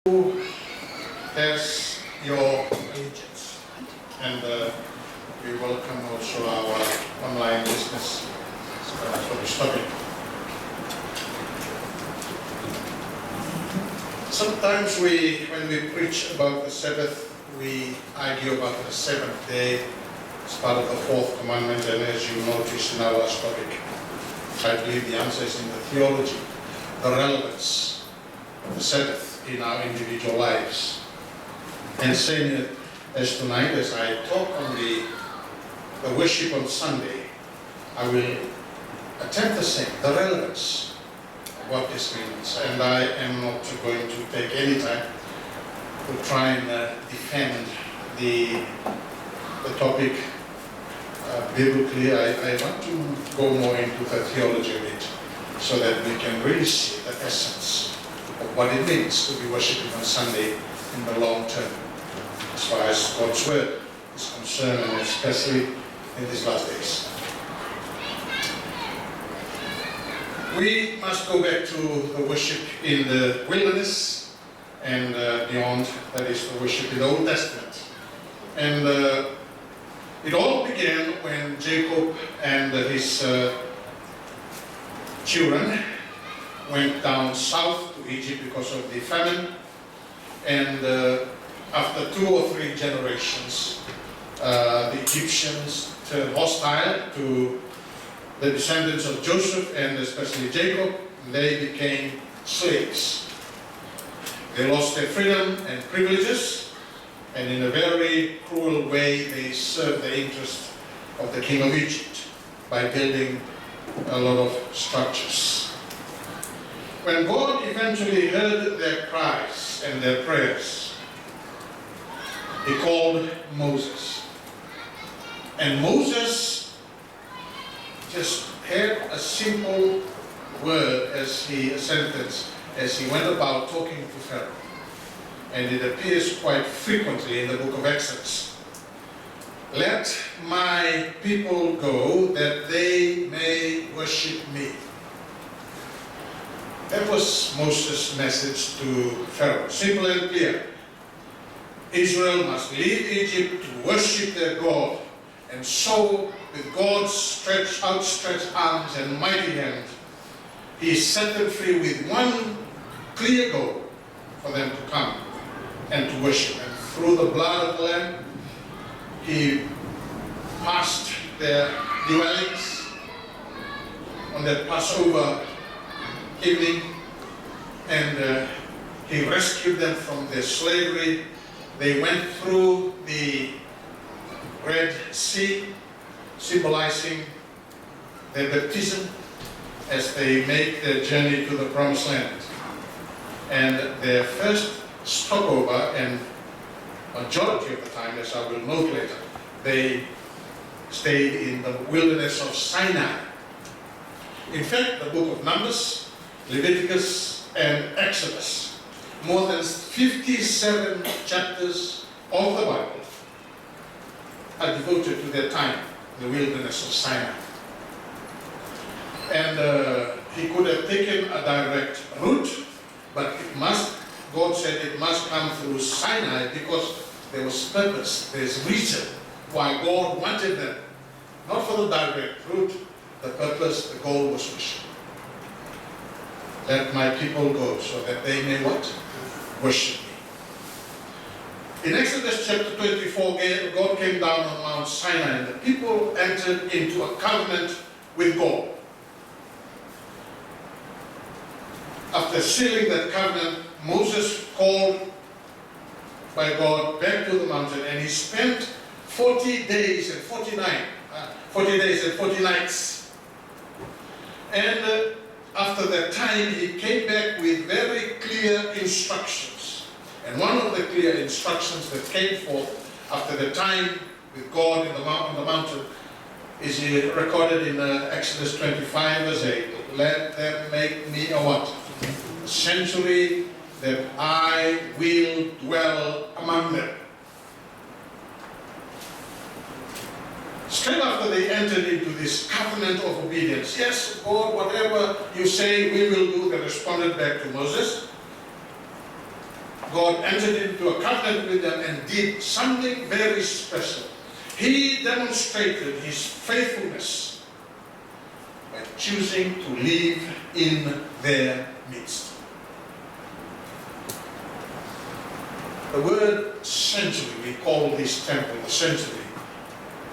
Who has your allegiance? And we welcome also our online listeners for this topic. Sometimes when we preach about the Sabbath, we argue about the seventh day as part of the fourth commandment, and as you notice in our last topic, I believe the answer is in the theology, the relevance of the Sabbath in our individual lives. And same as tonight, as I talk on the worship on Sunday, I will attempt the same, the relevance of what this means. And I am not going to take any time to try and defend the topic biblically. I want to go more into the theology of it so that we can really see the essence of what it means to be worshipping on Sunday in the long term, as far as God's Word is concerned, and especially in these last days. We must go back to the worship in the wilderness and beyond, that is the worship in the Old Testament. And it all began when Jacob and his children went down south to Egypt because of the famine, and after 2 or 3 generations, the Egyptians turned hostile to the descendants of Joseph and especially Jacob. They became slaves. They lost their freedom and privileges, and in a very cruel way they served the interest of the king of Egypt by building a lot of structures. When God eventually heard their cries and their prayers, He called Moses. And Moses just had a simple word a sentence, as he went about talking to Pharaoh. And it appears quite frequently in the book of Exodus. Let my people go that they may worship me. That was Moses' message to Pharaoh, simple and clear. Israel must leave Egypt to worship their God, and so with God's outstretched arms and mighty hand, He set them free with one clear goal for them to come and to worship. And through the blood of the Lamb, He passed their dwellings on that Passover evening, and He rescued them from their slavery. They went through the Red Sea, symbolizing their baptism as they make their journey to the Promised Land. And their first stopover, and majority of the time, as I will note later, they stayed in the wilderness of Sinai. In fact, the book of Numbers, Leviticus, and Exodus, more than 57 chapters of the Bible are devoted to their time in the wilderness of Sinai. And He could have taken a direct route, but God said it must come through Sinai because there was purpose, there's reason why God wanted them. Not for the direct route, the purpose, the goal was worship. Let my people go so that they may what? Worship me. In Exodus chapter 24, God came down on Mount Sinai, and the people entered into a covenant with God. After sealing that covenant, Moses called by God back to the mountain, and he spent 40 days and 40 nights. And after that time, he came back with very clear instructions. And one of the clear instructions that came forth after the time with God on the mountain is recorded in Exodus 25 verse 8. Let them make me a what? A sanctuary, that I will dwell among them. Straight after they entered into this covenant of obedience, yes, God, whatever you say we will do, they responded back to Moses. God entered into a covenant with them and did something very special. He demonstrated his faithfulness by choosing to live in their midst. The word sanctuary, we call this temple the sanctuary,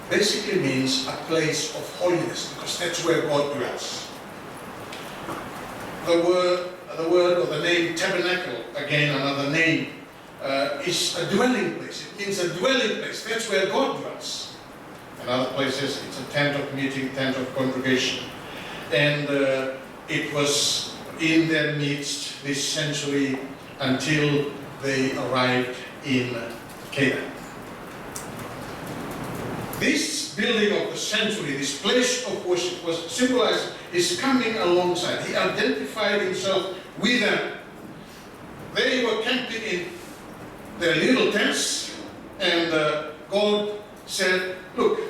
basically means a place of holiness, because that's where God dwells. The word or the name tabernacle, again another name, is a dwelling place. It means a dwelling place. That's where God dwells. In other places, it's a tent of meeting, tent of congregation. And it was in their midst, this sanctuary, until they arrived in Canaan. This building of the sanctuary, this place of worship, was symbolized his coming alongside. He identified himself with them. They were camping in their little tents, and God said, look,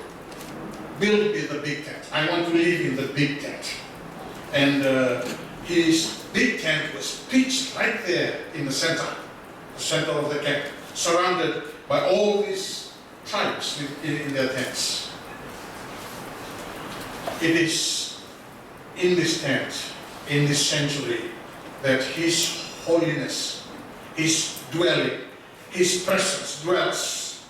build me the big tent. I want to live in the big tent. And his big tent was pitched right there in the center of the camp, surrounded by all these tribes in their tents. It is in this tent, in this sanctuary, that his holiness, his dwelling, his presence dwells.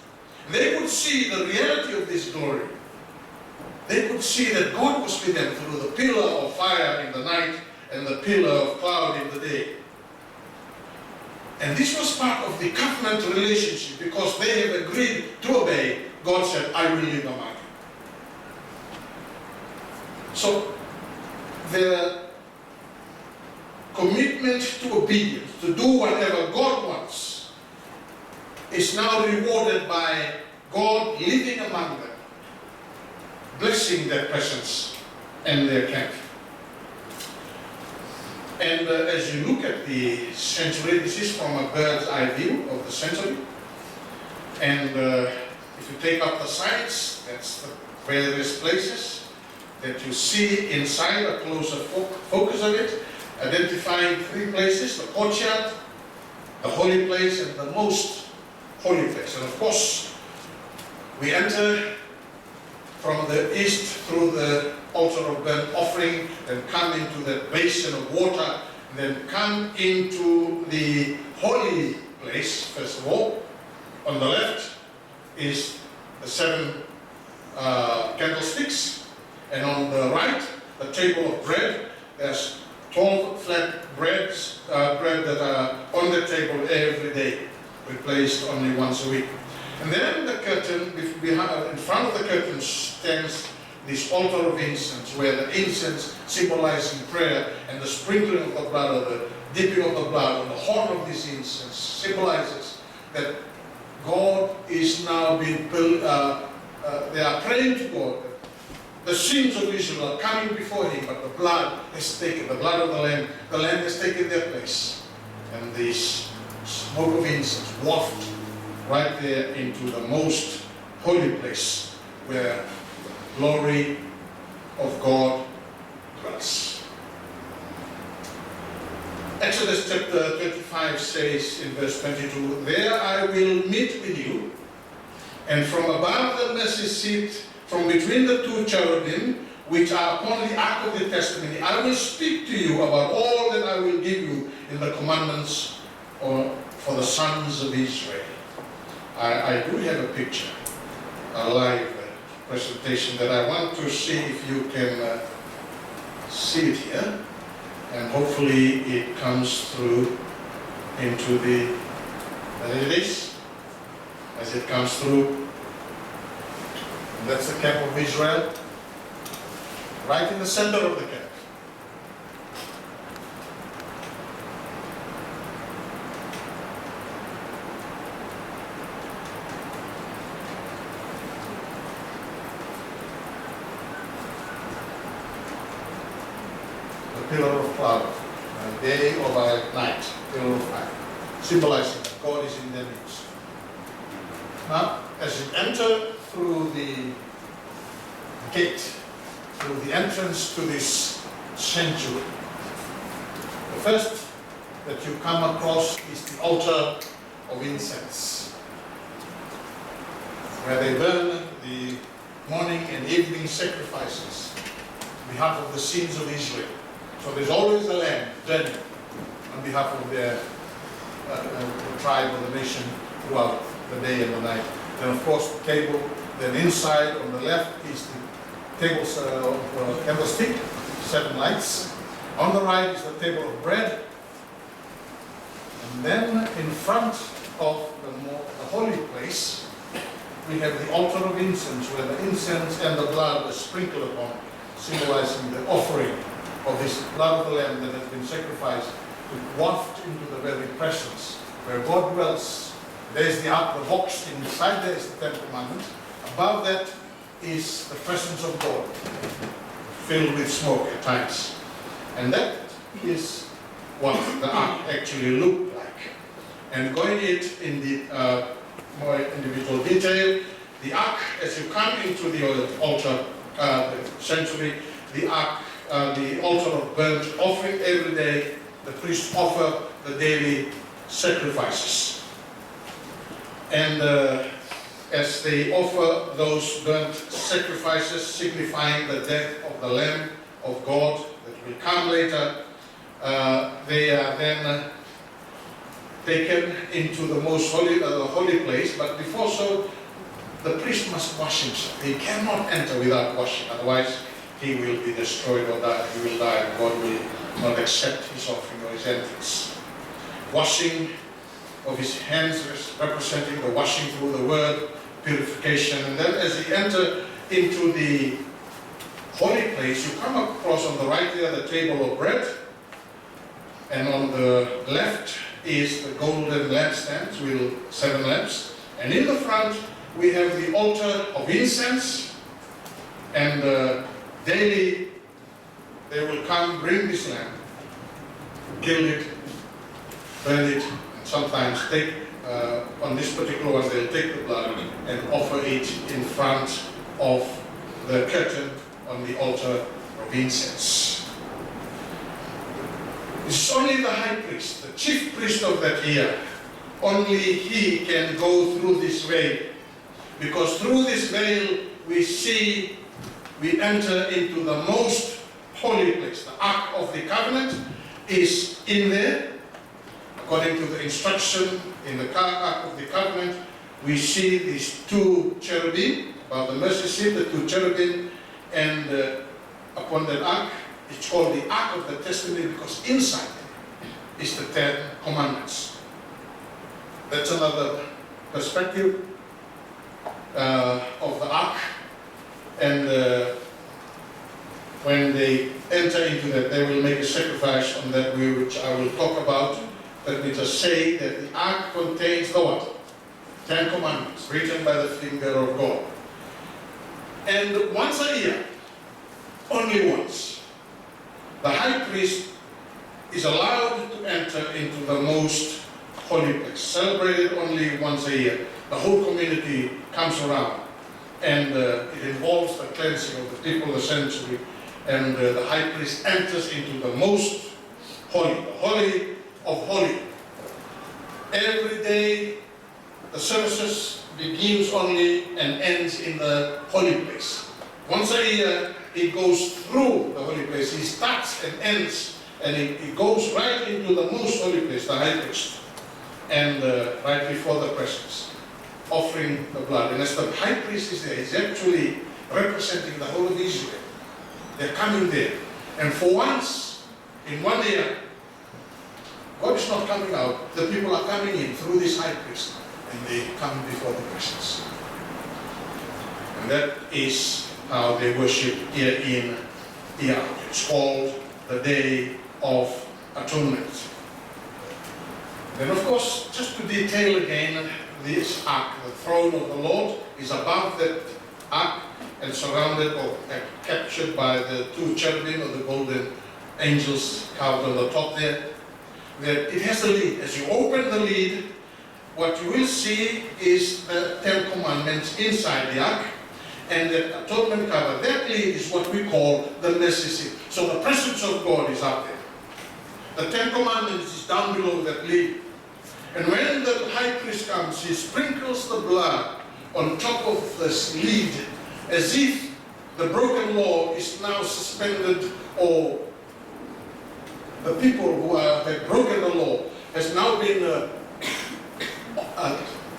They could see the reality of this glory. They could see that God was with them through the pillar of fire in the night and the pillar of cloud in the day. And this was part of the covenant relationship, because they have agreed to obey. God said, I will live among you. So their commitment to obedience, to do whatever God wants, is now rewarded by God living among them, blessing their presence and their camp. And as you look at the sanctuary, this is from a bird's eye view of the sanctuary. And if you take up the sides, that's the various places that you see inside, a closer focus of it, identifying 3 places: the courtyard, the holy place, and the most holy place. And of course, we enter from the east through the altar of burnt offering, then come into the basin of water, then come into the holy place. First of all, on the left is the 7 candlesticks, and on the right, the table of bread. There's 12 flat breads that are on the table every day, replaced only once a week. And then the curtain, in front of the curtain stands this altar of incense, where the incense symbolizing prayer, and the sprinkling of the blood, or the dipping of the blood on the horn of this incense, symbolizes that God is now being built. They are praying to God. The sins of Israel are coming before Him, but the blood has taken, the blood of the Lamb has taken their place. And this smoke of incense wafted right there into the most holy place, where the glory of God dwells. Exodus chapter 25 says in verse 22, "There I will meet with you, and from above the mercy seat, from between the 2 cherubim, which are upon the ark of the testimony, I will speak to you about all that I will give you in the commandments for the sons of Israel." I do have a picture, a live presentation that I want to see if you can see it here, and hopefully it comes through into the, there it is, as it comes through. And that's the camp of Israel, right in the center of the camp. Pillar of cloud, by day or by night, pillar of fire, symbolizing that God is in their midst. Now, as you enter through the gate, through the entrance to this sanctuary, the first that you come across is the altar of incense, where they burn the morning and evening sacrifices on behalf of the sins of Israel. So there's always a lamb burning on behalf of their the tribe or the nation throughout the day and the night. Then of course the table, then inside on the left is the tables of candlestick, 7 lights. On the right is the table of bread. And then in front of the holy place, we have the altar of incense, where the incense and the blood are sprinkled upon, symbolizing the offering of this blood of the Lamb that has been sacrificed to waft into the very presence where God dwells. There's the ark, the box inside there is the 10 Commandments. Above that is the presence of God, filled with smoke at times. And that is what the ark actually looked like. And going it in the more individual detail, the ark, as you come into the altar, the sanctuary, the ark, the altar of burnt offering, every day the priests offer the daily sacrifices. And as they offer those burnt sacrifices, signifying the death of the Lamb of God that will come later, they are then taken into the most holy place. But before so, the priest must wash himself. He cannot enter without washing, otherwise he will be destroyed or die. He will die, and God will not accept his offering or his entrance. Washing of his hands, representing the washing through the word, purification. And then as he enter into the holy place, you come across on the right there the table of bread, and on the left is the golden lampstands with 7 lamps. And in the front we have the altar of incense, and daily they will come, bring this lamp, kill it, burn it, and sometimes take, on this particular one, they'll take the blood and offer it in front of the curtain on the altar of incense. It's only the high priest, the chief priest of that year, only he can go through this veil. Because through this veil we enter into the most holy place. The Ark of the Covenant is in there. According to the instruction in the Ark of the Covenant, we see these 2 cherubim above the mercy seat, the 2 cherubim, and upon that ark, it's called the Ark of the Testimony because inside is the 10 Commandments. That's another perspective of the ark. And when they enter into that, they will make a sacrifice on that way, which I will talk about. Let me just say that the ark contains the what? 10 Commandments, written by the finger of God. And once a year, only once, the high priest is allowed to enter into the most holy place, celebrated only once a year. The whole community comes around, and it involves the cleansing of the people, the sanctuary, and the high priest enters into the most holy, the holy of holy. Every day the services begins only and ends in the holy place. Once a year he goes through the holy place. He starts and ends, and he goes right into the most holy place, the high priest, and right before the presence, offering the blood. And as the high priest is there, he's actually representing the whole of Israel. They're coming there, and for once in one year, God is not coming out. The people are coming in through this high priest, and they come before the presence. And that is how they worship here in the ark. It's called the Day of Atonement. Then, of course, just to detail again, this ark, the throne of the Lord, is above that ark and surrounded or captured by the 2 cherubim or the golden angels carved on the top there. That it has a lid. As you open the lid, what you will see is the 10 Commandments inside the ark, and the atonement cover. That lid is what we call the mercy seat. So the presence of God is up there. The Ten Commandments is down below that lid. And when the high priest comes, he sprinkles the blood on top of this lid, as if the broken law is now suspended, or the people who have broken the law has now been,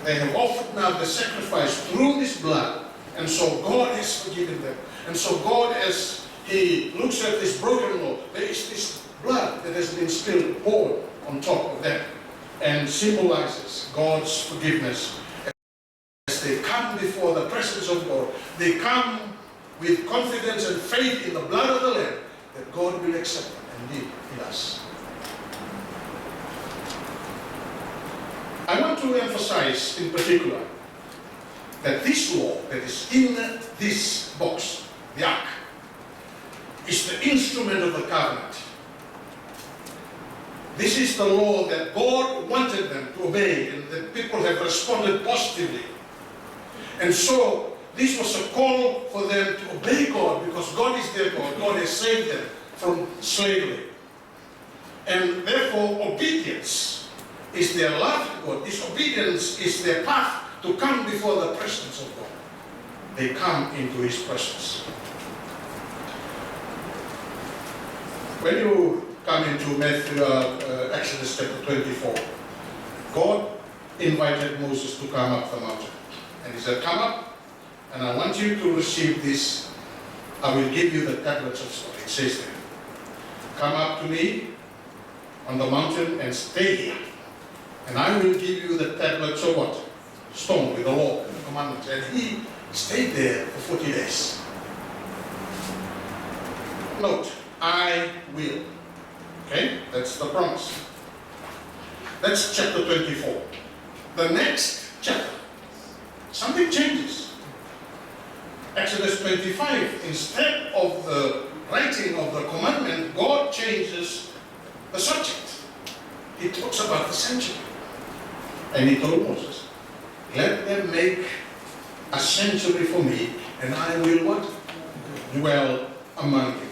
they have offered now the sacrifice through this blood. And so God has forgiven them. And so God, as he looks at this broken law, there is this blood that has been still poured on top of that, and symbolizes God's forgiveness. As they come before the presence of God, they come with confidence and faith in the blood of the Lamb, that God will accept them and live in us. I want to emphasize in particular that this law that is in this box, the ark, is the instrument of the covenant. This is the law that God wanted them to obey, and that people have responded positively. And so this was a call for them to obey God, because God is their God. God has saved them from slavery. And therefore obedience is their love to God. Disobedience is their path to come before the presence of God. They come into His presence. When you come into Exodus chapter 24, God invited Moses to come up the mountain. And he said, come up, and I want you to receive this. I will give you the tablets of stone. It says there, come up to me on the mountain and stay here. And I will give you the tablets of what? Stone, with the law and the commandments. And he stayed there for 40 days. Note, I will. Okay, that's the promise. That's chapter 24. The next chapter, something changes. Exodus 25, instead of the writing of the commandment, God changes the subject. He talks about the sanctuary. And he told Moses, let them make a sanctuary for me, and I will what? Dwell among you.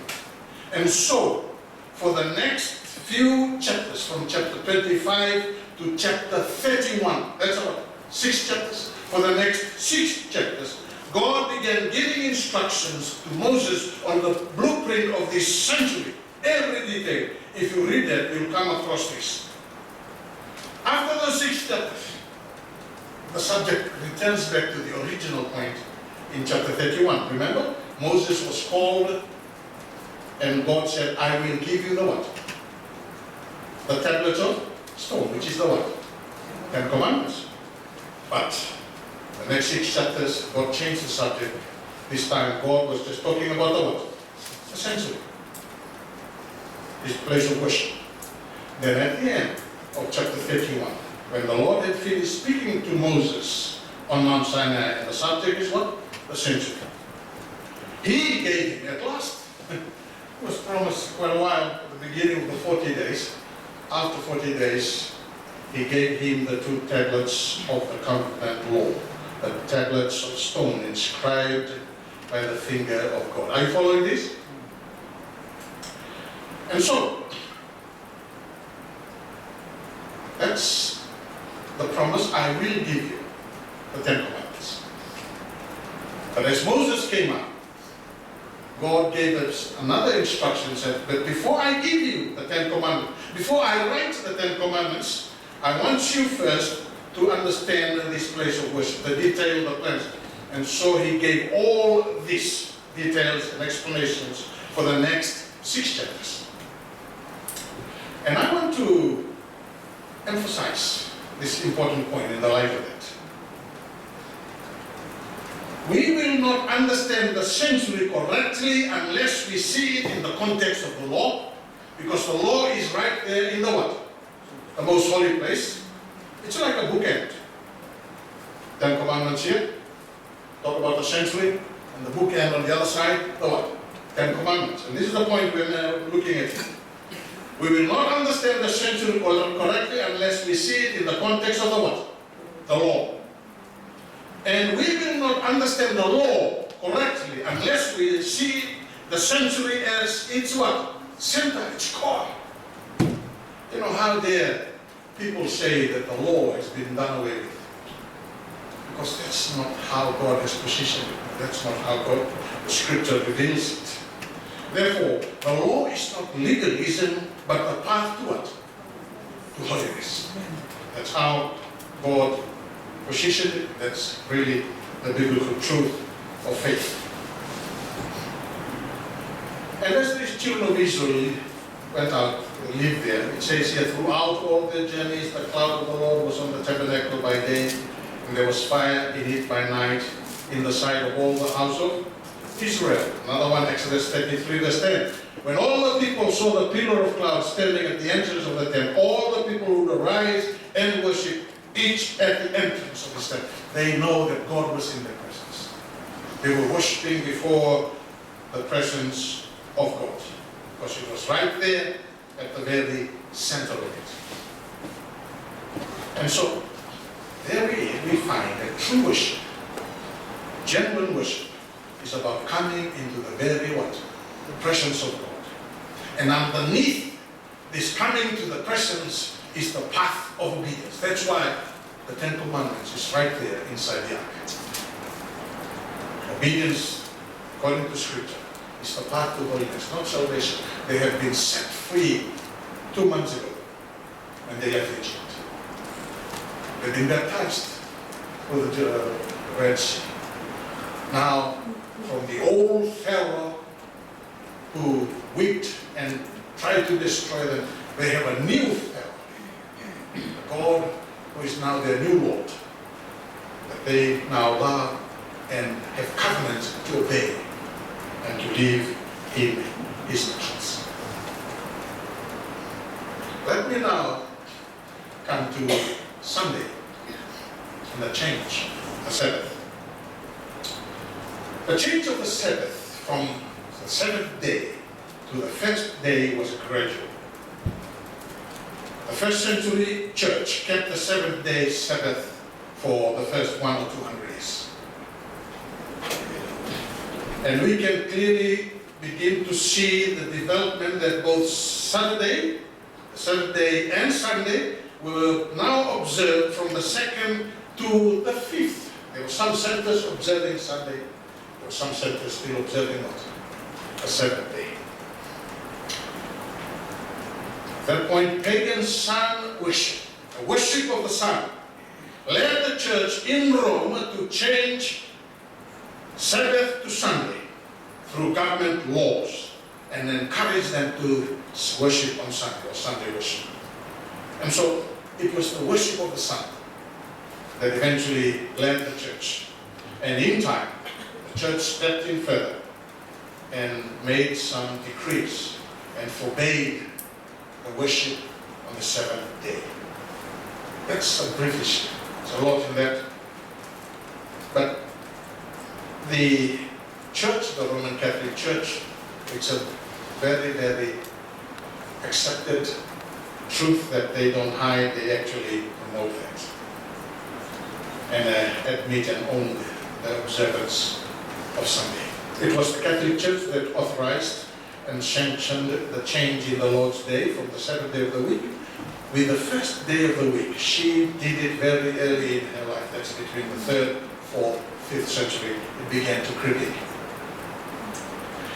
And so, for the next few chapters, from chapter 25 to chapter 31, that's about 6 chapters. For the next 6 chapters, God began giving instructions to Moses on the blueprint of this sanctuary. Every detail. If you read that, you'll come across this. After those 6 chapters, the subject returns back to the original point in chapter 31. Remember? Moses was called, and God said, I will give you the what? The tablets of stone, which is the what? 10 Commandments. But the next 6 chapters, God changed the subject. This time, God was just talking about the what? The sanctuary. His place of worship. Then at the end of chapter 31, when the Lord had finished speaking to Moses on Mount Sinai, and the subject is what? The sanctuary. He gave him at last. It was promised quite a while at the beginning of the 40 days. After 40 days, he gave him the 2 tablets of the covenant law, the tablets of stone inscribed by the finger of God. Are you following this? And so, that's the promise, I will give you the 10 Commandments. But as Moses came up, God gave us another instruction, said, but before I give you the 10 Commandments, before I write the 10 Commandments, I want you first to understand this place of worship, the detail, the plans. And so he gave all these details and explanations for the next 6 chapters. And I want to emphasize this important point in the light of it. We will not understand the sanctuary correctly unless we see it in the context of the law, because the law is right there in the what? The most holy place. It's like a bookend. 10 Commandments here, talk about the sanctuary, and the bookend on the other side, the what? 10 Commandments. And this is the point we're looking at. We will not understand the sanctuary correctly unless we see it in the context of the what? The law. And we will not understand the law correctly unless we see the sanctuary as its what? Center, its core. You know, how dare people say that the law has been done away with? Because that's not how God has positioned it. That's not how God, the Scripture reveals it. Therefore, the law is not legalism, but a path to what? To holiness. That's how God positioned it. That's really the biblical truth of faith. And as these children of Israel went out and lived there, it says here, throughout all their journeys, the cloud of the Lord was on the tabernacle by day, and there was fire in it by night, in the sight of all the house of Israel. Another one, Exodus 33, verse 10. When all the people saw the pillar of cloud standing at the entrance of the tent, all the people would arise and worship, each at the entrance of his tent. They know that God was in their presence. They were worshiping before the presence of God, because it was right there at the very center of it. And so, there we find that true worship, genuine worship, is about coming into the very what? The presence of God. And underneath this coming to the presence is the path of obedience. That's why the Ten Commandments is right there inside the ark. Obedience, according to Scripture, is the path to holiness, not salvation. They have been set free 2 months ago when they left Egypt. They've been baptized with the Red Sea. Now, from the old Pharaoh who whipped and tried to destroy them, they have a new Pharaoh, a God who is now their new Lord, that they now love and have covenant to obey and to live in his nations. Let me now come to Sunday and the change, the Sabbath. The change of the Sabbath from the seventh day to the first day was gradual. The first century church kept the seventh day Sabbath for the first 100 or 200 years. And we can clearly begin to see the development that both Saturday, the seventh day, and Sunday were now observed from the second to the fifth. There were some centers observing Sunday. There were some centers still observing what? The seventh day. At that point, pagan sun worship, the worship of the sun, led the church in Rome to change Sabbath to Sunday through government laws and encourage them to worship on Sunday, or Sunday worship. And so it was the worship of the sun that eventually led the church. And in time, the church stepped in further and made some decrees and forbade the worship on the seventh day. That's a brief issue. There's a lot in that. But the church, the Roman Catholic Church, it's a very, very accepted truth that they don't hide. They actually promote that and admit and own the observance of Sunday. It was the Catholic Church that authorized and sanctioned the change in the Lord's Day from the seventh day of the week with the first day of the week. She did it very early in her life. That's between the 3rd, 4th, 5th century. It began to creep in.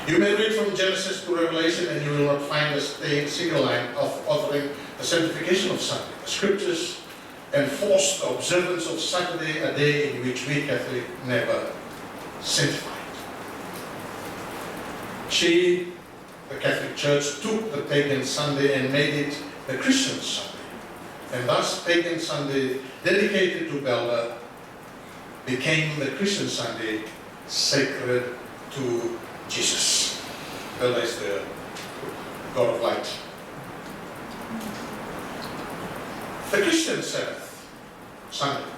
You may read from Genesis to Revelation and you will not find a single line of authoring the sanctification of Sunday. The Scriptures enforce the observance of Saturday, a day in which we Catholic never sanctified. She, the Catholic Church, took the pagan Sunday and made it the Christian Sunday. And thus pagan Sunday, dedicated to Belda, became the Christian Sunday, sacred to Jesus. Belda is the God of light. The Christian Sabbath, Sunday,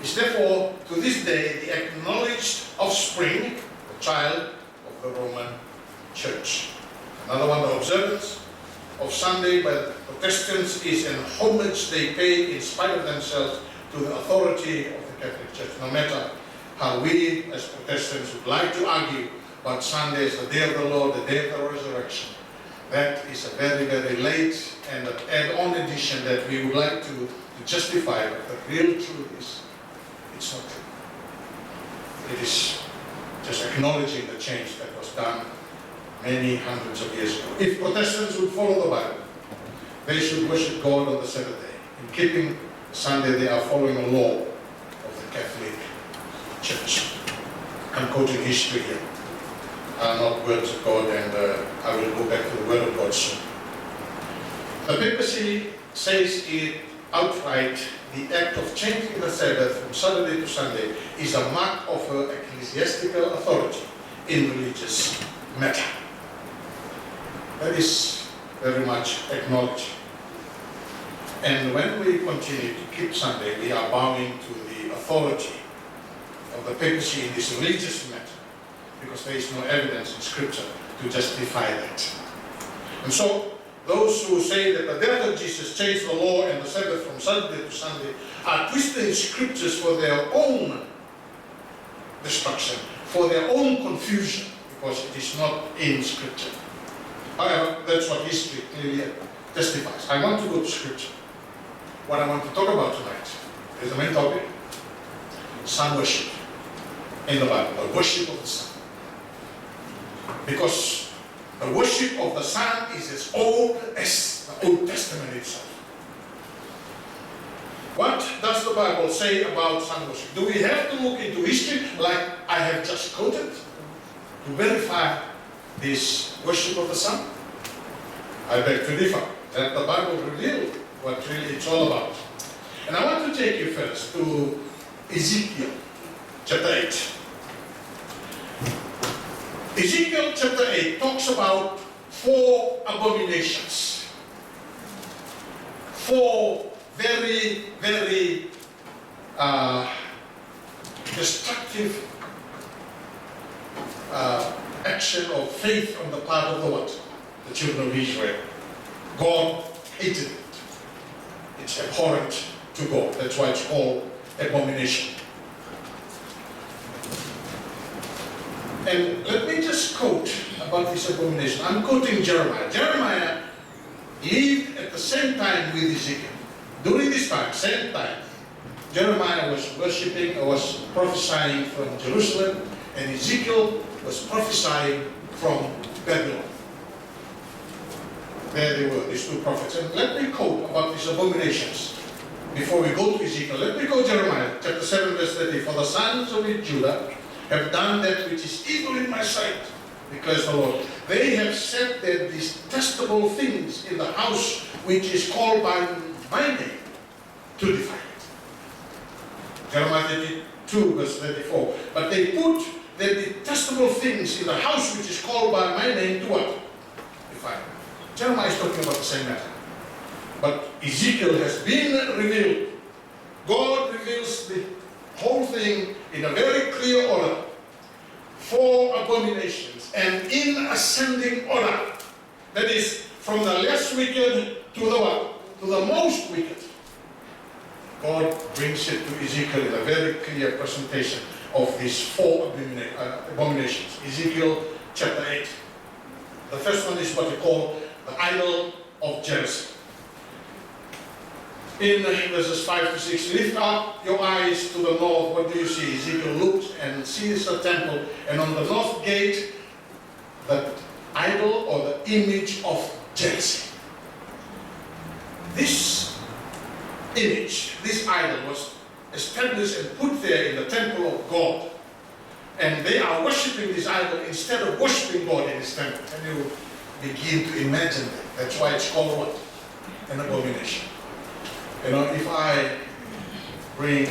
is therefore to this day the acknowledged offspring, the child of the Roman Church. Another one, the observance of Sunday by the Protestants is an homage they pay in spite of themselves to the authority of the Catholic Church. No matter how we as Protestants would like to argue about Sunday as the day of the Lord, the day of the resurrection, That is a very, very late and an add-on addition that we would like to justify, but the real truth is, it's not true. It is just acknowledging the change that was done many hundreds of years ago. If Protestants would follow the Bible, they should worship God on the Sabbath day. In keeping Sunday, they are following a law of the Catholic Church. I'm quoting history here. Not words of God, and I will go back to the Word of God soon. The papacy says it outright, the act of changing the Sabbath from Saturday to Sunday is a mark of ecclesiastical authority in religious matter. That is very much acknowledged. And when we continue to keep Sunday, we are bowing to the authority of the papacy in this religious matter, because there is no evidence in Scripture to justify that. And so, those who say that the death of Jesus changed the law and the Sabbath from Saturday to Sunday are twisting Scriptures for their own destruction, for their own confusion, because it is not in Scripture. However, that's what history clearly testifies. I want to go to Scripture. What I want to talk about tonight is the main topic: sun worship in the Bible, the worship of the sun. Because the worship of the sun is as old as the Old Testament itself. What does the Bible say about sun worship? Do we have to look into history like I have just quoted to verify this worship of the sun? I beg to differ. Let the Bible reveal what really it's all about. And I want to take you first to Ezekiel chapter 8. Ezekiel chapter 8 talks about 4 abominations. 4 very, very destructive action of faith on the part of the what? The children of Israel. God hated it. It's abhorrent to God. That's why it's called abomination. And let me just quote about this abomination. I'm quoting Jeremiah. Jeremiah lived at the same time with Ezekiel. During this time, same time, Jeremiah was worshipping or was prophesying from Jerusalem, and Ezekiel was prophesying from Babylon. There they were, these 2 prophets. And let me quote about these abominations. Before we go to Ezekiel, let me go to Jeremiah chapter 7 verse 30. For the sons of Judah have done that which is evil in my sight, declares the Lord. They have set their detestable things in the house which is called by my name to defile it. Jeremiah 32 verse 34. But they put their detestable things in the house which is called by my name to what? Defile it. Jeremiah is talking about the same matter. But Ezekiel has been revealed. God reveals the whole thing in a very clear order. 4 abominations, and in ascending order. That is, from the less wicked to the what? To the most wicked. God brings it to Ezekiel in a very clear presentation of these 4 abominations. Ezekiel chapter 8. The first one is what we call the idol of jealousy. In verses 5 to 6, lift up your eyes to the north. What do you see? Ezekiel looks and sees the temple, and on the north gate, the idol or the image of jealousy. This image, this idol, was established and put there in the temple of God. And they are worshipping this idol instead of worshipping God in his temple. And you begin to imagine that. That's why it's called what? An abomination. You know, if I bring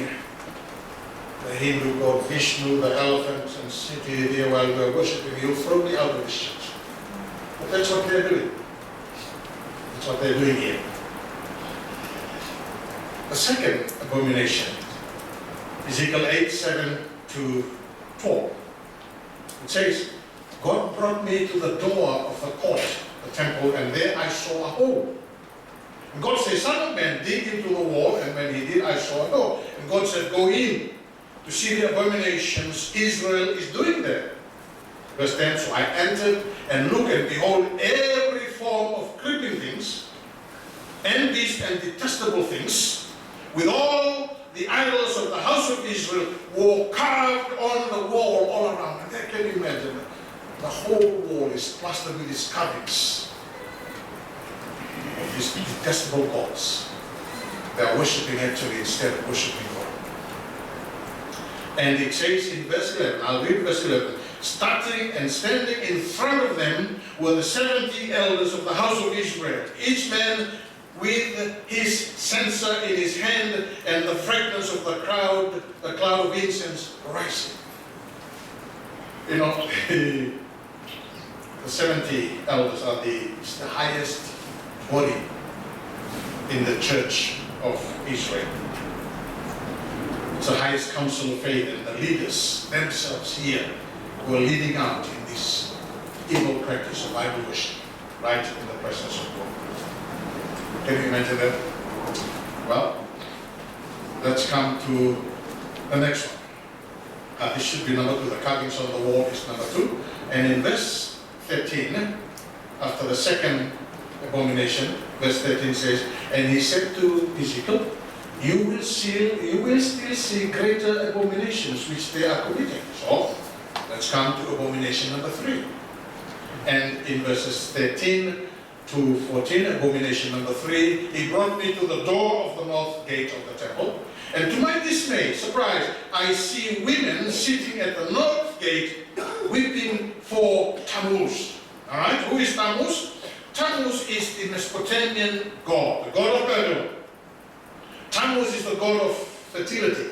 the Hindu god Vishnu, the elephant, and sit here while we're worshipping, you'll throw me out of this church. But that's what they're doing. That's what they're doing here. The second abomination, Ezekiel 8, 7 to 12. It says, God brought me to the door of the court, the temple, and there I saw a hole. And God said, son of man, dig into the wall, and when he did, I saw a door. And God said, go in to see the abominations Israel is doing there. Verse 10, so I entered and looked, and behold, every form of creeping things, and beasts and detestable things, with all the idols of the house of Israel, were carved on the wall all around. And there, can you imagine? The whole wall is plastered with these carvings of these detestable gods. They are worshipping actually instead of worshipping God. And it says in verse 11, I'll read verse 11, starting and standing in front of them were the 70 elders of the house of Israel, each man with his censer in his hand, and the fragrance of the cloud of incense rising. You know, the 70 elders are the highest body in the church of Israel. It's the highest council of faith, and the leaders themselves here were leading out in this evil practice of idol worship, right in the presence of God. Can you imagine that? Well, let's come to the next one. This should be number 2. The carvings on the wall is number 2. And in verse 13, after the second abomination, verse 13 says, and he said to Ezekiel, you will still see greater abominations which they are committing. So, let's come to abomination number 3. And in verses 13 to 14, abomination number 3, he brought me to the door of the north gate of the temple. And to my dismay, surprise, I see women sitting at the north gate weeping for Tammuz. Alright, who is Tammuz? Tammuz is the Mesopotamian god, the god of battle. Tammuz is the god of fertility.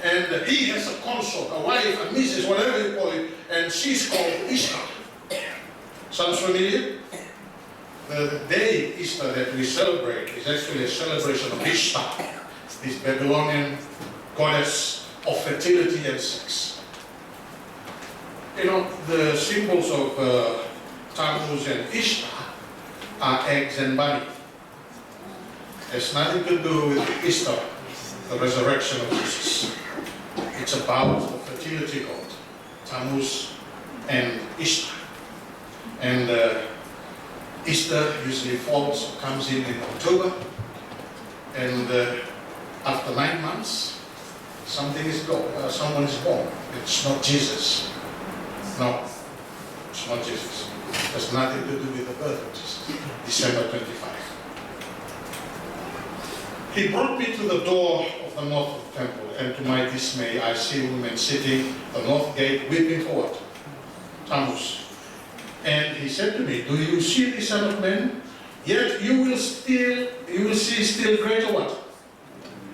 And he has a consort, a wife, a missus, whatever you call it, and she's called Ishtar. Sounds familiar? The day Easter that we celebrate is actually a celebration of Ishtar, this Babylonian goddess of fertility and sex. You know, the symbols of Tammuz and Ishtar are eggs and bunny. It's nothing to do with Easter, the resurrection of Jesus. It's about the fertility god, Tammuz and Ishtar. And Easter usually falls or comes in October. And after 9 months, someone is born. It's not Jesus. No, it's not Jesus. It has nothing to do with the birth of Jesus. December 25. He brought me to the door of the north of the temple, and to my dismay, I see women sitting at the north gate, weeping for what? Tammuz. And he said to me, do you see the Son of Man? Yet you will see still greater what?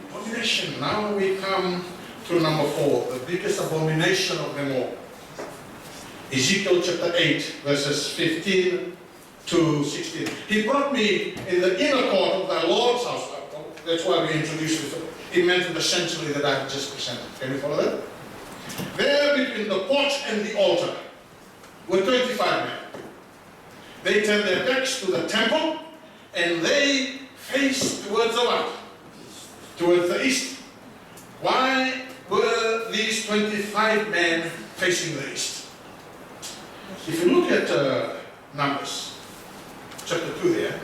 Abomination. Now we come to number 4, the biggest abomination of them all. Ezekiel chapter 8, verses 15 to 16. He brought me in the inner court of thy Lord's house. That's why we introduced it. It meant the sanctuary that I have just presented. Can you follow that? There between the porch and the altar were 25 men. They turned their backs to the temple, and they faced towards the what? Towards the east. Why were these 25 men facing the east? If you look at Numbers, chapter 2 there,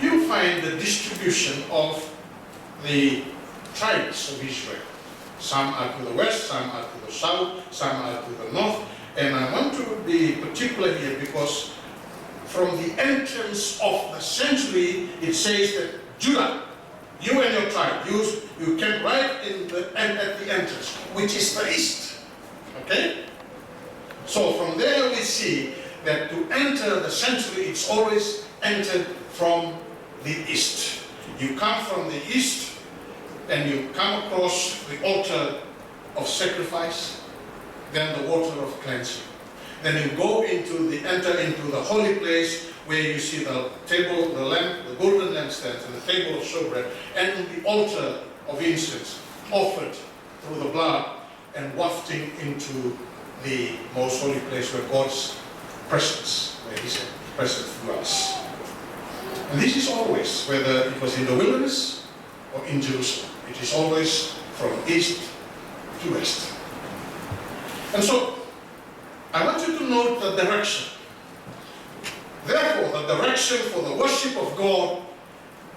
you'll find the distribution of the tribes of Israel. Some are to the west, some are to the south, some are to the north. And I want to be particular here because from the entrance of the sanctuary, it says that Judah, you and your tribe, you came right at the entrance, which is the east. Okay? So from there we see that to enter the sanctuary, it's always entered from the east. You come from the east and you come across the altar of sacrifice, then the water of cleansing. Then you go enter into the holy place where you see the table, the lamp, the golden lampstands, and the table of showbread, and the altar of incense offered through the blood and wafting into the most holy place where God's presence, where His presence dwells. And this is always, whether it was in the wilderness or in Jerusalem, it is always from east to west. And so, I want you to note the direction. Therefore, the direction for the worship of God,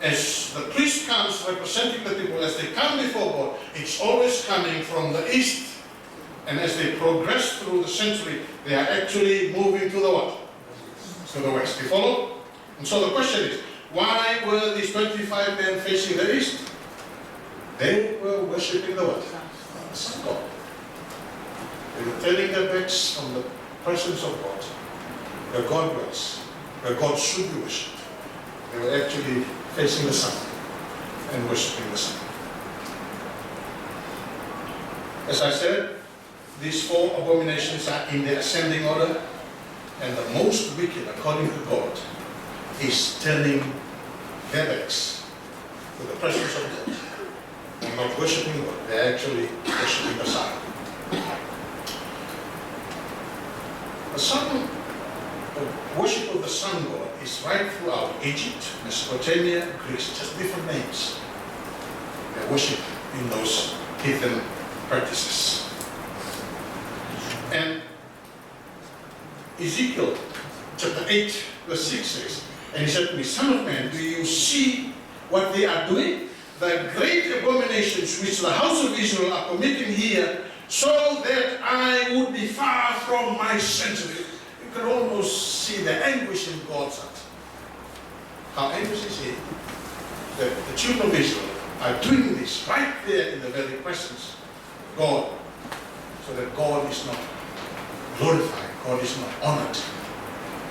as the priest comes representing the people, as they come before God, it's always coming from the east. And as they progress through the century, they are actually moving to the what? To the west. You follow? And so the question is, why were these 25 men facing the east? They were worshipping the what? The sun god. They were turning their backs from the presence of God, where God dwells, where God should be worshipped. They were actually facing the sun and worshipping the sun. As I said, these four abominations are in the ascending order, and the most wicked, according to God, is turning their backs to the presence of God and not worshipping God. They're actually worshipping the sun. The sun, the worship of the sun god is right throughout Egypt, Mesopotamia, Greece, just different names. They worship in those heathen practices. And Ezekiel chapter 8 verse 6 says, and he said to me, Son of man, do you see what they are doing? The great abominations which the house of Israel are committing here, so that I would be far from my sanctuary. You can almost see the anguish in God's heart. How anguish is he that the children of Israel are doing this right there in the very presence of God, so that God is not glorified, God is not honored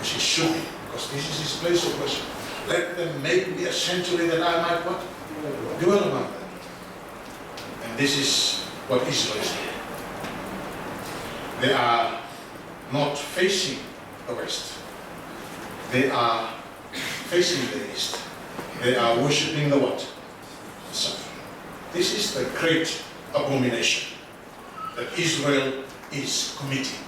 as he should be, because this is his place of worship. Let them make me a sanctuary that I might what? Dwell among them. And this is what Israel is doing. They are not facing the west. They are facing the east. They are worshipping the what? The sun. This is the great abomination that Israel is committing.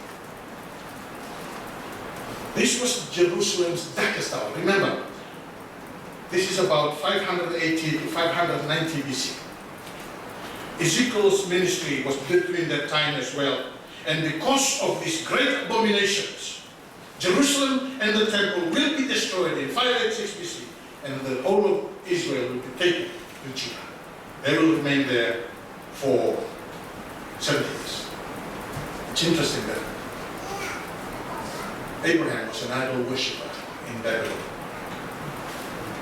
This was Jerusalem's darkest hour. Remember, this is about 580 to 590 BC. Ezekiel's ministry was between that time as well. And because of these great abominations, Jerusalem and the temple will be destroyed in 586 BC, and the whole of Israel will be taken to Judah. They will remain there for 70 years. It's interesting that Abraham was an idol worshipper in Babylon,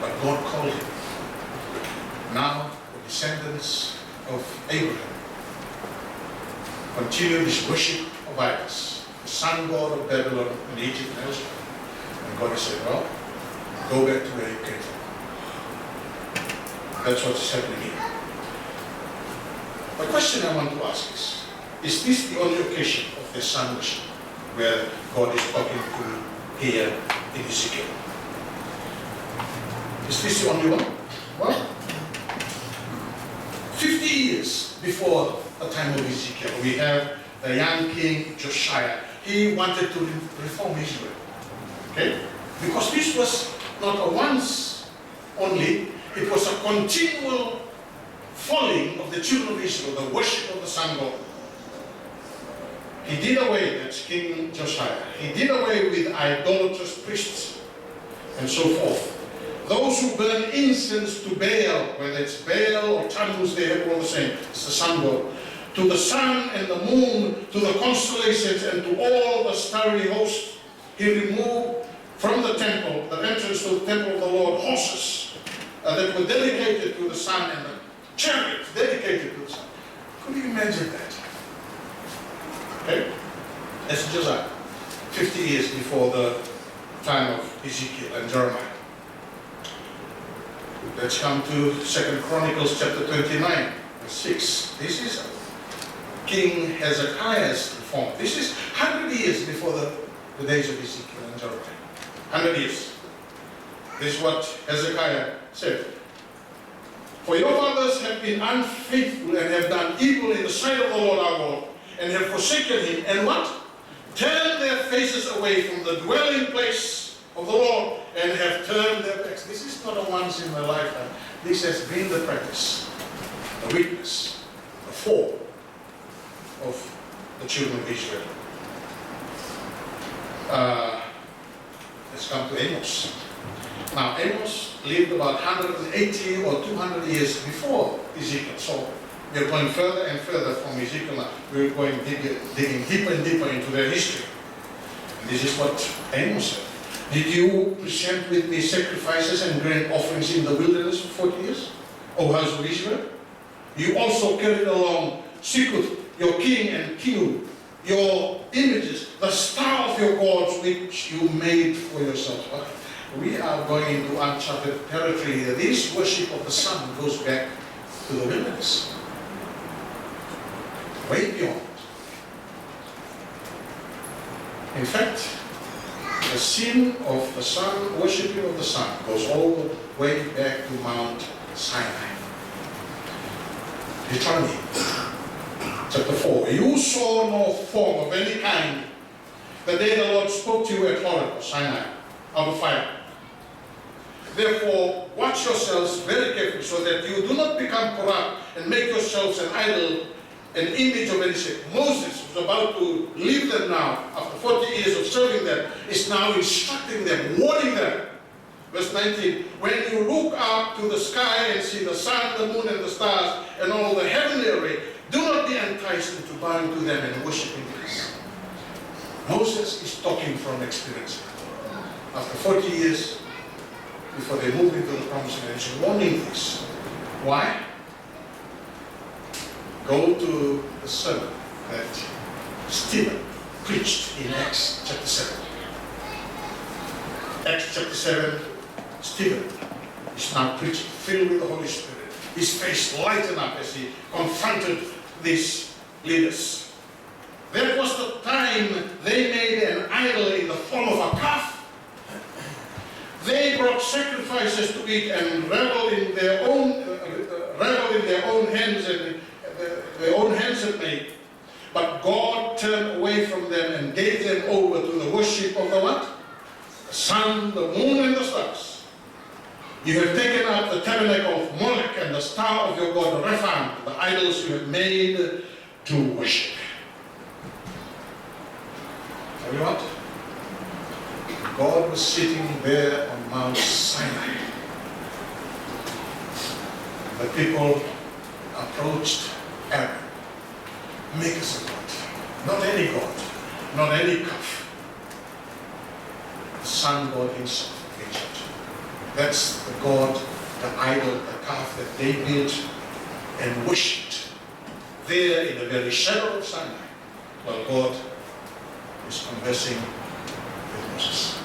but God called him. Now the descendants of Abraham continue this worship of idols, the sun god of Babylon and Egypt and elsewhere. And God has said, well, go back to where you came from. That's what's happening here. The question I want to ask is this the only occasion of the sun worship where God is talking to here in Ezekiel? Is this the only one? Well, 50 years before the time of Ezekiel, we have the young king Josiah. He wanted to reform Israel. Okay? Because this was not a once only, it was a continual falling of the children of Israel, the worship of the sun god. He did away, that's King Josiah, he did away with idolatrous priests and so forth. Those who burn incense to Baal, whether it's Baal or Tammuz, they have all the same, it's the sun god. To the sun and the moon, to the constellations, and to all the starry host, he removed from the temple, the entrance to the temple of the Lord, horses that were dedicated to the sun, and the chariots dedicated to the sun. Could you imagine that? Okay? That's Josiah, 50 years before the time of Ezekiel and Jeremiah. Let's come to 2 Chronicles chapter 29, verse 6. This is King Hezekiah's reform. This is 100 years before the days of Ezekiel and Jeremiah. 100 years. This is what Hezekiah said. For your fathers have been unfaithful and have done evil in the sight of the Lord our God, and have forsaken him, and what? Turned their faces away from the dwelling place of the Lord, and have turned their backs. This is not a once in a lifetime. This has been the practice, the weakness, the fall of the children of Israel. Let's Let's come to Amos. Now, Amos lived about 180 or 200 years before Ezekiel. So we're going further and further from Ezekiel now. We're going digging deeper and deeper into their history. And this is what Amos said. Did you present with me sacrifices and grain offerings in the wilderness for 40 years, O house of Israel? You also carried along Sikut, your king and king, your images, the star of your gods which you made for yourselves. We are going into uncharted territory here. This worship of the sun goes back to the wilderness. Way beyond. In fact, the sin of the sun, worshipping of the sun, goes all the way back to Mount Sinai. Deuteronomy chapter 4. You saw no form of any kind the day the Lord spoke to you at Horeb or Sinai out of fire. Therefore, watch yourselves very carefully so that you do not become corrupt and make yourselves an idol, an image of any shape. Moses, who's about to leave them now, after 40 years of serving them, is now instructing them, warning them. Verse 19, when you look up to the sky and see the sun, the moon, and the stars, and all the heavenly array, do not be enticed into bowing to them and worshiping these. Moses is talking from experience. After 40 years, before they move into the promised land, he's warning this. Why? Go to the sermon that Stephen preached in Acts chapter 7. Acts chapter 7, Stephen is now preaching, filled with the Holy Spirit. His face lightened up as he confronted these leaders. That was the time they made an idol in the form of a calf. They brought sacrifices to it and reveled in their own hands and their own hands had made. But God turned away from them and gave them over to the worship of the what? The sun, the moon, and the stars. You have taken up the tabernacle of Molech and the star of your god Rephan, the idols you have made to worship. Tell you what? God was sitting there on Mount Sinai. The people approached Aaron. Make us a god. Not any god. Not any calf. The sun god himself of Egypt. That's the god, the idol, the calf that they built and worshipped there in the very shadow of Sinai, while God is conversing with Moses.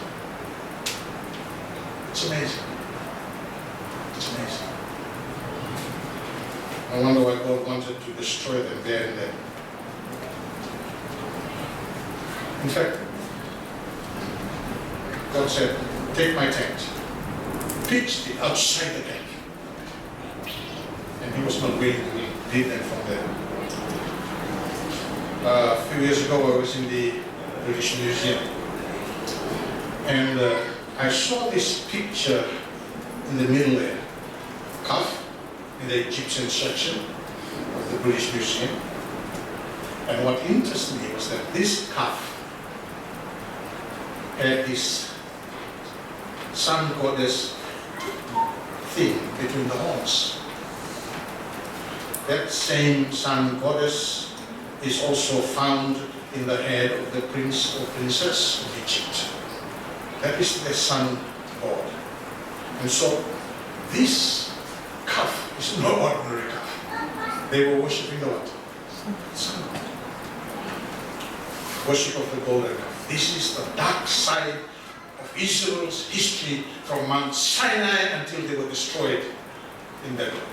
It's amazing. It's amazing. I wonder why God wanted to destroy them there and then. In fact, God said, take my tent, pitch it outside the camp. And he was not willing to lead them from there. A few years ago I was in the British Museum. And I saw this picture in the middle there, calf in the Egyptian section of the British Museum. And what interested me was that this calf had this sun goddess thing between the horns. That same sun goddess is also found in the head of the prince or princess of Egypt. That is the sun god. And so this calf is no ordinary calf. They were worshipping the what? Sun god. Worship of the golden calf. This is the dark side of Israel's history from Mount Sinai until they were destroyed in Babylon.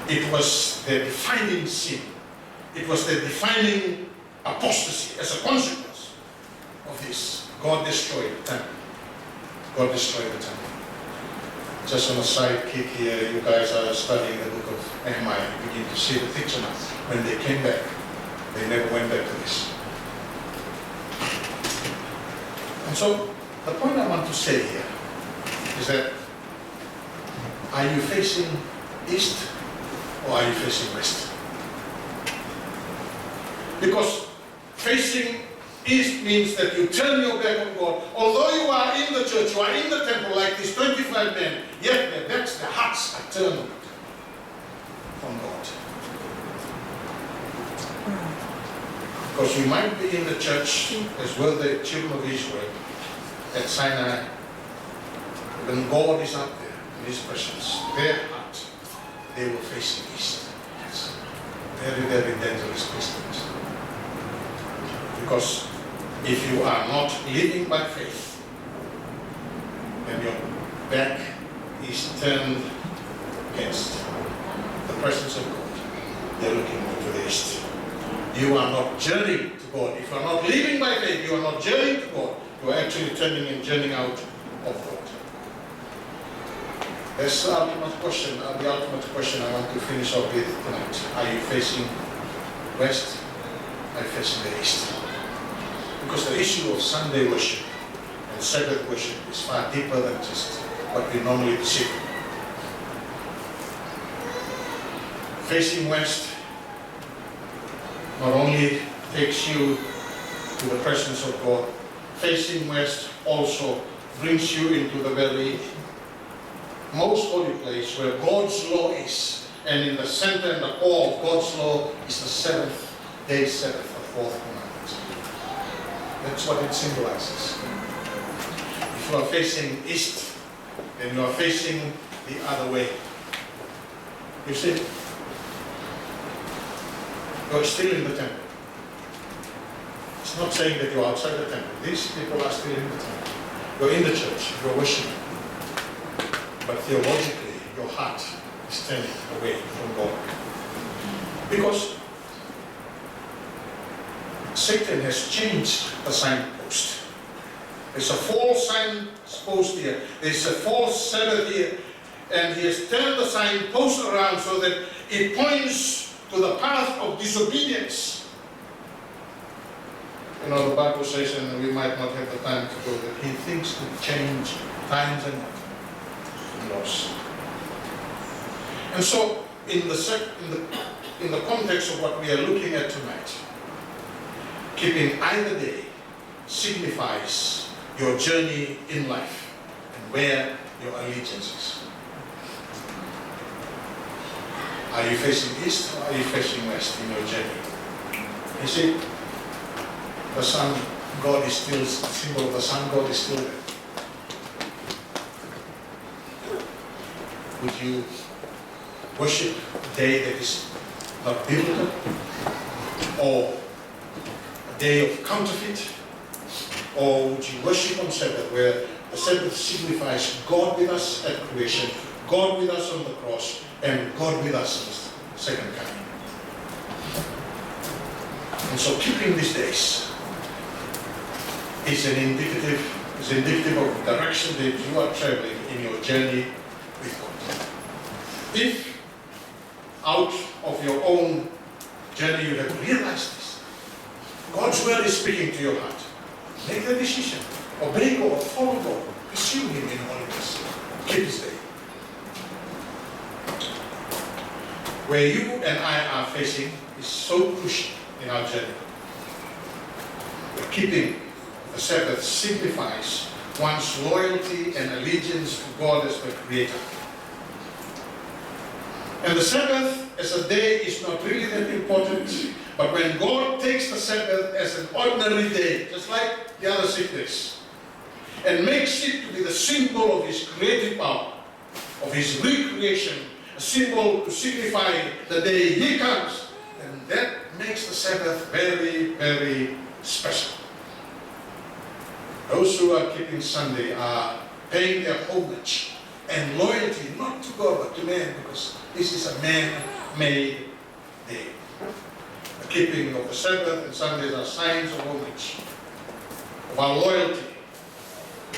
It was their defining sin. It was their defining apostasy as a consequence of this. God destroyed the temple. God destroyed the temple. Just on a side kick here, you guys are studying the book of Nehemiah. You begin to see the picture now. When they came back, they never went back to this. And so, the point I want to say here is that, are you facing east or are you facing west? Because facing East means that you turn your back on God. Although you are in the church, you are in the temple like these 25 men, yet their backs, their hearts are turned from God. Because you might be in the church, as well the children of Israel at Sinai, when God is up there in His presence, their heart, they were facing east. Yes. Very, very dangerous Christians. Because if you are not living by faith, then your back is turned against the presence of God. They're looking to the east. You are not journeying to God. If you are not living by faith, you are not journeying to God. You are actually turning and journeying out of God. That's the ultimate question. The ultimate question I want to finish off with tonight. Are you facing west? Are you facing the east? Because the issue of Sunday worship and Sabbath worship is far deeper than just what we normally perceive. Facing west not only takes you to the presence of God, facing west also brings you into the very most holy place where God's law is. And in the center and the core of God's law is the seventh day Sabbath, the fourth commandment. That's what it symbolizes. If you are facing east, then you are facing the other way. You see? You are still in the temple. It's not saying that you are outside the temple. These people are still in the temple. You're in the church, you're worshiping. But theologically, your heart is turning away from God. Because Satan has changed the signpost. There's a false signpost here. There's a false Sabbath here. And he has turned the signpost around so that it points to the path of disobedience. You know, the Bible says, and we might not have the time to go, that he thinks to change times and laws. And so, in the context of what we are looking at tonight, keeping either day signifies your journey in life and where your allegiance is. Are you facing east or are you facing west in your journey? You see, the sun God is still, the symbol of the sun God is still there. Would you worship a day that is not biblical, or a day of counterfeit, or would you worship on Sabbath, where the Sabbath signifies God with us at creation, God with us on the cross, and God with us in the second coming? And so keeping these days is indicative of the direction that you are traveling in your journey with God. If out of your own journey you have realized this, God's word is speaking to your heart, make the decision. Obey God, follow God, pursue Him in holiness. Keep His day. Where you and I are facing is so crucial in our journey. The keeping the Sabbath signifies one's loyalty and allegiance to God as the Creator. And the Sabbath as a day is not really that important, but when God takes the Sabbath as an ordinary day, just like the other 6 days, and makes it to be the symbol of His creative power, of His recreation, a symbol to signify the day He comes, then that makes the Sabbath very, very special. Those who are keeping Sunday are paying their homage and loyalty not to God but to man, because this is a man-made day. The keeping of the Sabbath and Sundays are signs of homage, of our loyalty,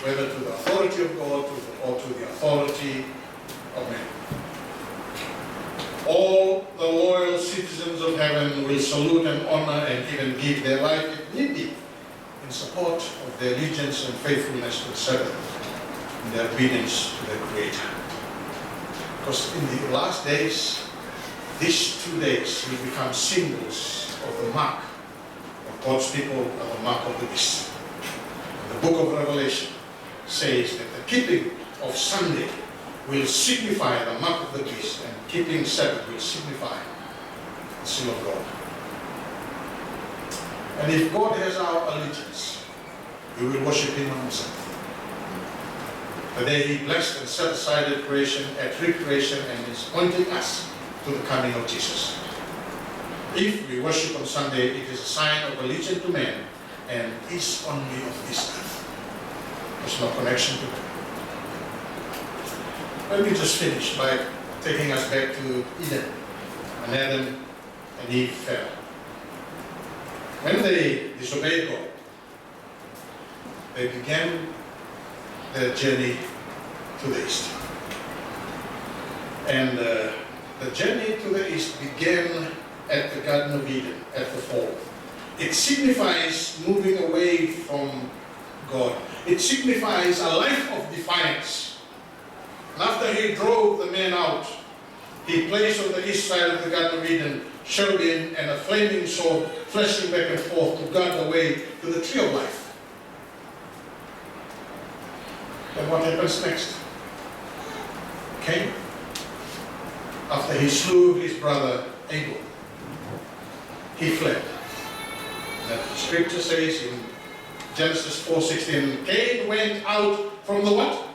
whether to the authority of God or to the authority of man. All the loyal citizens of heaven will salute and honor and even give their life if need be in support of their allegiance and faithfulness to the Sabbath and their obedience to their Creator. Because in the last days, these 2 days will become symbols of the mark of God's people are the mark of the beast. The book of Revelation says that the keeping of Sunday will signify the mark of the beast, and keeping Sabbath will signify the seal of God. And if God has our allegiance, we will worship Him on Sabbath. The day He blessed and set aside recreation and is pointing us to the coming of Jesus. If we worship on Sunday, it is a sign of allegiance to man and is only of this earth. There's no connection to God. Let me just finish by taking us back to Eden, when Adam and Eve fell. When they disobeyed God, they began their journey to the east. And the journey to the east began at the Garden of Eden, at the fall. It signifies moving away from God. It signifies a life of defiance. And after He drove the man out, He placed on the east side of the Garden of Eden cherubim and a flaming sword flashing back and forth to guard the way to the tree of life. Then what happens next? Cain, after he slew his brother Abel, he fled. The scripture says in Genesis 4:16, Cain went out from the what?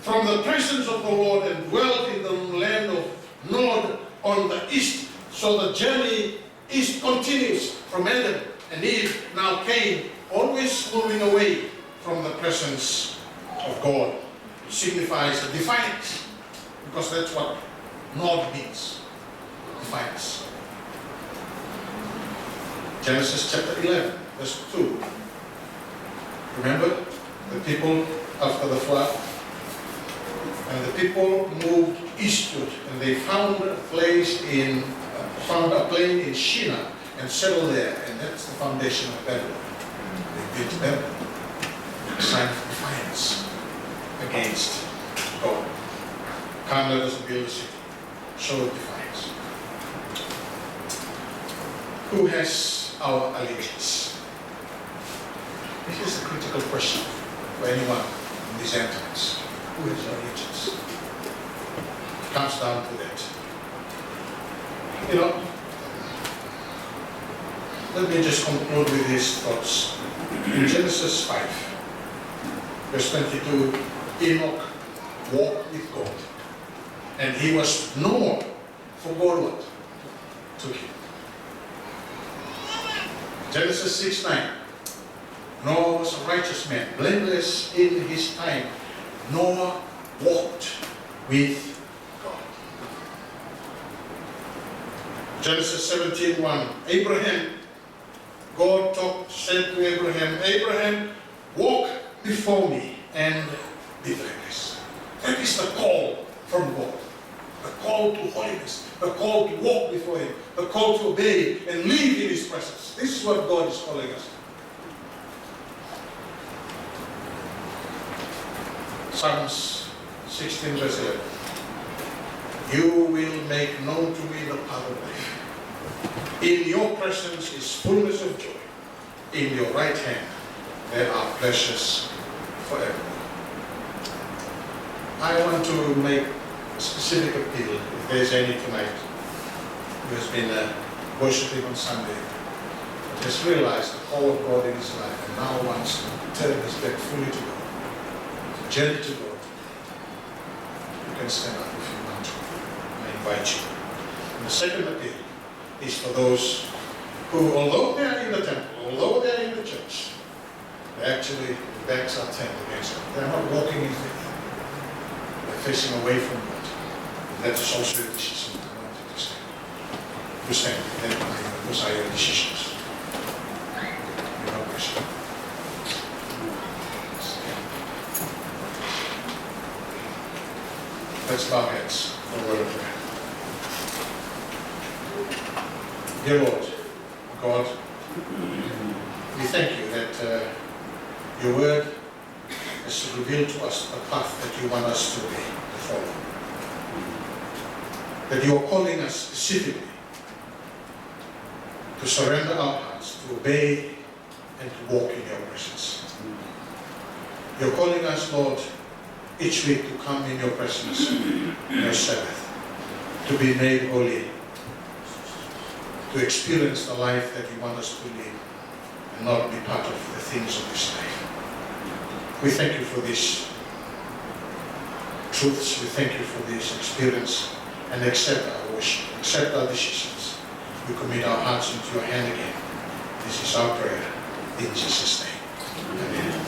From the presence of the Lord and dwelt in the land of Nod on the east. So the journey east continues from Adam and Eve, now Cain, always moving away from the presence of God. It signifies a defiance, because that's what Nod means, defiance. Genesis chapter 11, verse 2. Remember the people after the flood? And the people moved eastward, and they found a plain in Shinar and settled there, and that's the foundation of Babylon. They built Babylon, a sign of defiance against God. Come, let us build a city. Show of defiance. Who has our allegiance? This is a critical question for anyone in these end times. Who has our allegiance? It comes down to that. You know, let me just conclude with these thoughts. In Genesis 5, verse 22, Enoch walked with God, and he was known for God what? Took him. Genesis 6:9, Noah was a righteous man, blameless in his time. Noah walked with God. Genesis 17:1, Abraham, God said to Abraham, Abraham, walk before me and be blameless. That is the call from God. The call to holiness, the call to walk before Him, the call to obey and live in His presence. This is what God is calling us. Psalms 16 verse 11. You will make known to me the path of life. In your presence is fullness of joy. In your right hand there are pleasures forever. I want to make a specific appeal, if there is any tonight, who has been worshiping on Sunday, has realized the call of God in his life and now wants to turn his back fully to God, to journey to God. You can stand up if you want to. I invite you. And the second appeal is for those who, although they are in the temple, although they are in the church, they actually, their backs are turned against them. They are not walking in faith. They're facing away from God. And that is also a decision. I want you to stand. You stand. Then those are your decisions. You're not Christian. Let's bow heads for a word of prayer. Dear Lord, God, we thank you that your word has revealed to us the path that you want us to follow. That you are calling us specifically to surrender our hearts us to obey and to walk in your presence. You're calling us, Lord, each week to come in your presence, in your Sabbath, to be made holy, to experience the life that you want us to live, and not be part of the things of this life. We thank you for these truths, we thank you for this experience, and accept our worship, accept our decisions. We commit our hearts into your hand again. This is our prayer, in Jesus' name. Amen.